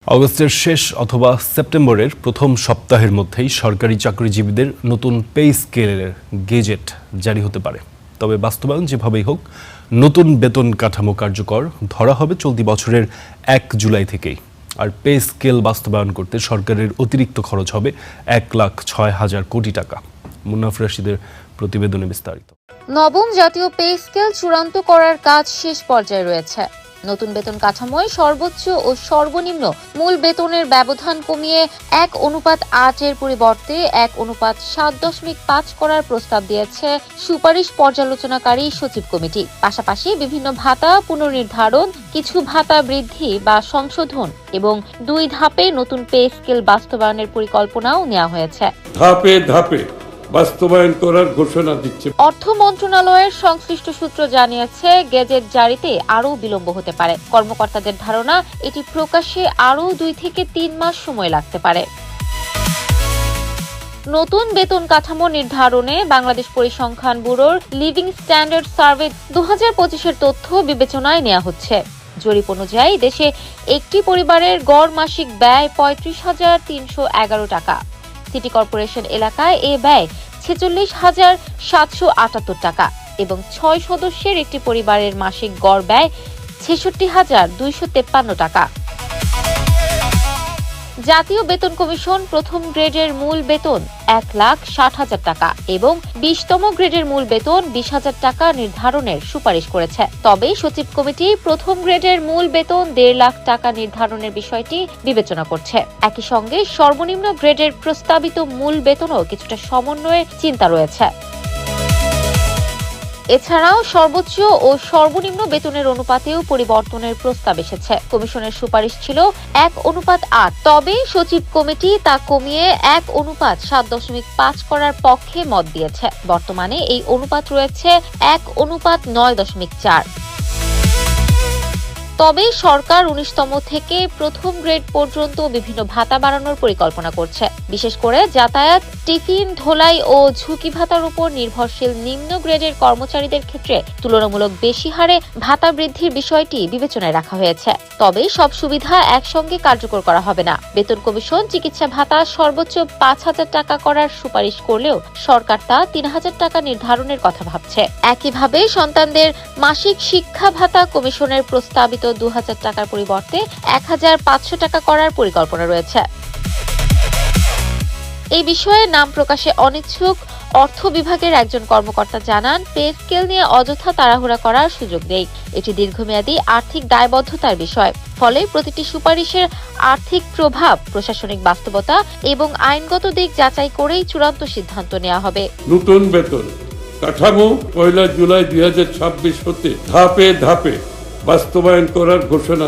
অগস্টের শেষ অথবা সেপ্টেম্বরের প্রথম সপ্তাহের মধ্যেই সরকারি চাকরিজীবীদের নতুন পে স্কেলের গেজেট জারি হতে পারে। তবে বাস্তবায়ন যেভাবেই হোক নতুন বেতন কাঠামো কার্যকর ধরা হবে চলতি বছরের ১ জুলাই থেকেই। আর পে স্কেল বাস্তবায়ন করতে সরকারের অতিরিক্ত খরচ হবে ১,৬০,০০০ কোটি টাকা। মুন্নাফ রাশিদের প্রতিবেদনে বিস্তারিত। নবম জাতীয় পে স্কেল চূড়ান্ত করার কাজ শেষ পর্যায়ে রয়েছে। নতুন বেতন কাঠামোয় সর্বোচ্চ ও সর্বনিম্ন মূল বেতনের ব্যবধান কমিয়ে ১:৮ পরিবর্তে ১:৭.৫ করার প্রস্তাব দিয়েছে সুপারিশ পর্যালোচনাকারী সচিব কমিটি। পাশাপাশি বিভিন্ন ভাতা পুনর্নির্ধারণ, কিছু ভাতা বৃদ্ধি বা সংশোধন এবং ২ ধাপে নতুন পে স্কেল বাস্তবায়নের পরিকল্পনাও নেওয়া হয়েছে। ধাপে ধাপে বাস্তবায়ন করার ঘোষণা দিচ্ছে। অর্থ মন্ত্রণালয়ের সংশ্লিষ্ট সূত্র জানিয়েছে, গেজেট জারিতে আরও বিলম্ব হতে পারে। কর্মকর্তাদের ধারণা, এটি প্রকাশে আরও ২ থেকে ৩ মাস সময় লাগতে পারে। নতুন বেতন কাঠামো নির্ধারণে বাংলাদেশ পরিসংখ্যান ব্যুরোর লিভিং স্ট্যান্ডার্ড সার্ভে ২০২৫-এর তথ্য বিবেচনায় নেওয়া হচ্ছে। জরিপ অনুযায়ী দেশে একটি পরিবারের গড় মাসিক ব্যয় ৩৫,৩১১ টাকা। সিটি কর্পোরেশন এলাকায় এ ব্যয় ৪৬,৭৭৮ টাকা এবং ৬ সদস্যের একটি পরিবারের মাসিক গড় ব্যয় ৬৬,২৫৩ টাকা। জাতীয় বেতন কমিশন প্রথম গ্রেডের মূল বেতন ১,৬০,০০০ টাকা এবং ২০তম গ্রেডের মূল বেতন ২০,০০০ টাকা নির্ধারণের সুপারিশ করেছে। তবে সচিব কমিটি প্রথম গ্রেডের মূল বেতন ১.৫ লাখ টাকা নির্ধারণের বিষয়টি বিবেচনা করছে। একই সঙ্গে সর্বনিম্ন গ্রেডের প্রস্তাবিত মূল বেতনও কিছুটা সমন্বয়ের চিন্তা রয়েছে। এছাড়াও সর্বোচ্চ ও সর্বনিম্ন বেতনের অনুপাতেও পরিবর্তনের প্রস্তাব এসেছে। কমিশনের সুপারিশ ছিল ১:৮, তবে সচিব কমিটি তা কমিয়ে ১:৭.৫ করার পক্ষে মত দিয়েছে। বর্তমানে এই অনুপাত রয়েছে ১:৯.৪। তবে সরকার ১৯তম থেকে প্রথম গ্রেড পর্যন্ত বিভিন্ন ভাতা বাড়ানোর পরিকল্পনা করছে। বিশেষ করে যাতায়াত, টিফিন, ধোলাই ও ঝুঁকি ভাতার উপর নির্ভরশীল নিম্ন গ্রেডের কর্মচারীদের ক্ষেত্রে তুলনামূলক বেশি হারে ভাতা বৃদ্ধির বিষয়টি বিবেচনায় রাখা হয়েছে। তবে সব সুবিধা একসঙ্গে কার্যকর করা হবে না। বেতন কমিশন চিকিৎসা ভাতা সর্বোচ্চ ৫,০০০ টাকা করার সুপারিশ করলেও সরকার তা ৩,০০০ টাকা নির্ধারণের কথা ভাবছে। একইভাবে সন্তানদের মাসিক শিক্ষা ভাতা কমিশনের প্রস্তাবিত ২,০০০ টাকার পরিবর্তে ১,৫০০ টাকা করার পরিকল্পনা রয়েছে। এই বিষয়ে নাম প্রকাশে অনিচ্ছুক অর্থ বিভাগের একজন কর্মকর্তা জানান, পে স্কেল নিয়ে অযথা তাড়াহুড়া করার সুযোগ নেই। এটি দীর্ঘমেয়াদী আর্থিক দায়বদ্ধতার বিষয়। ফলে প্রতিটি সুপারিশের আর্থিক প্রভাব, প্রশাসনিক বাস্তবতা এবং আইনগত দিক যাচাই করেই চূড়ান্ত সিদ্ধান্ত নেওয়া হবে। নতুন বেতন কাঠামো ১ জুলাই ২০২৬ হতে ধাপে ধাপে বাস্তবায়ন করার ঘোষণা